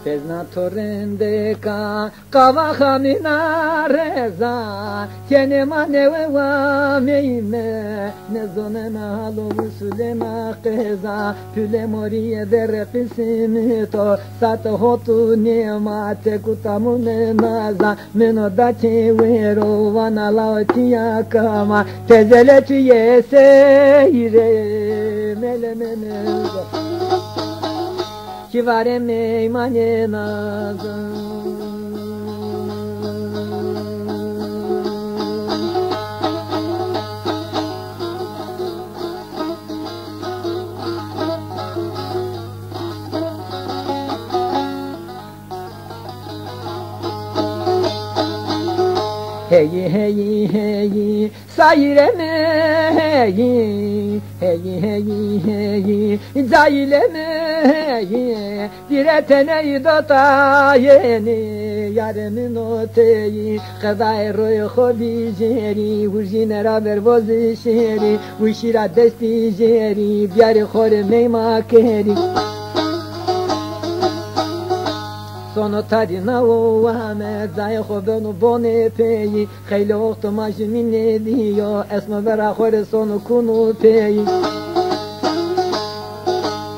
Bezna torrende kava hamina reza Kene manewe wa meime Ne zonena halovu sulema keza Püle moriye dere kisimito Sate hotu nema te kutamune naza Meno da çevero vana lautia kama Tezele tüye seyre mele menezo Kivare meymane nazım Hey hey hey sayire me hey hey hey hey zayile me hey diretene dota yeni yarımın oteyi kadai roy hobi jeri vujine raber vozi şeri vuşira desti jeri biari khore meyma keri Sono tarina o ame zay khobenu bone peyi khayli oqto majmine diyo esma vera khore sono kunu peyi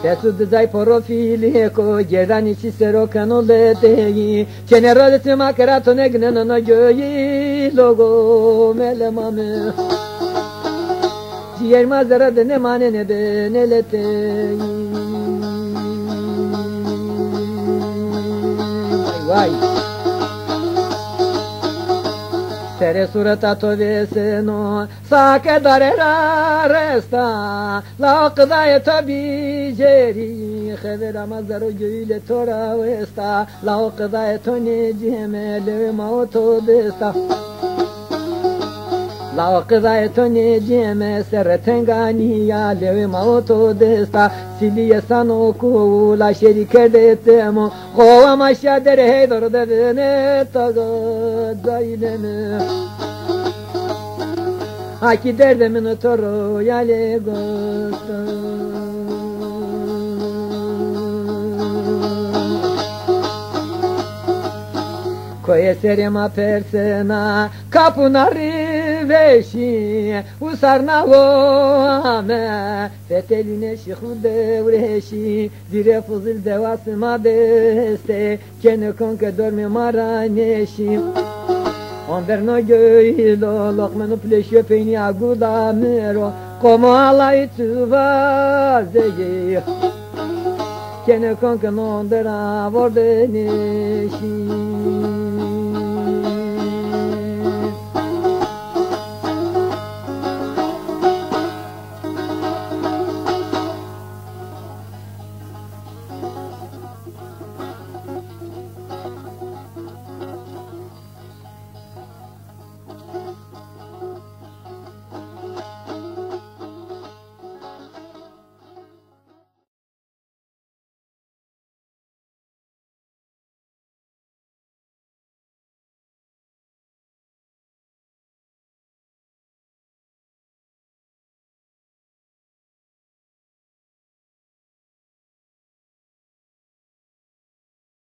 Tesu zay profili ko gerani sero kanole deyi generalite makarato negne no göyi logo melemame Ciğer mazara de ne mane ne be neleteyi Vay Tere surata toveseno Sake darera resta La qdaye tabi jeri Khevera mazaro göyle tora vesta La qdaye tone ciheme Levi mauto desta La qdaye tone ciheme Serretengania Levi mauto desta Siliye sano ku la şerike detemo Kova maşya dere heydor devene taga zayleme Haki derdemin toro yale gosta Koye serema persena kapınarı veşi Usarna ame Feteline şihu devreşi Dire fuzil devasıma deste Kene konke dormi maraneşi Onderno göylo Lokmenu pleşyo peyni aguda mero Komo alay tuvazeyi Kene konke nondera vordeneşi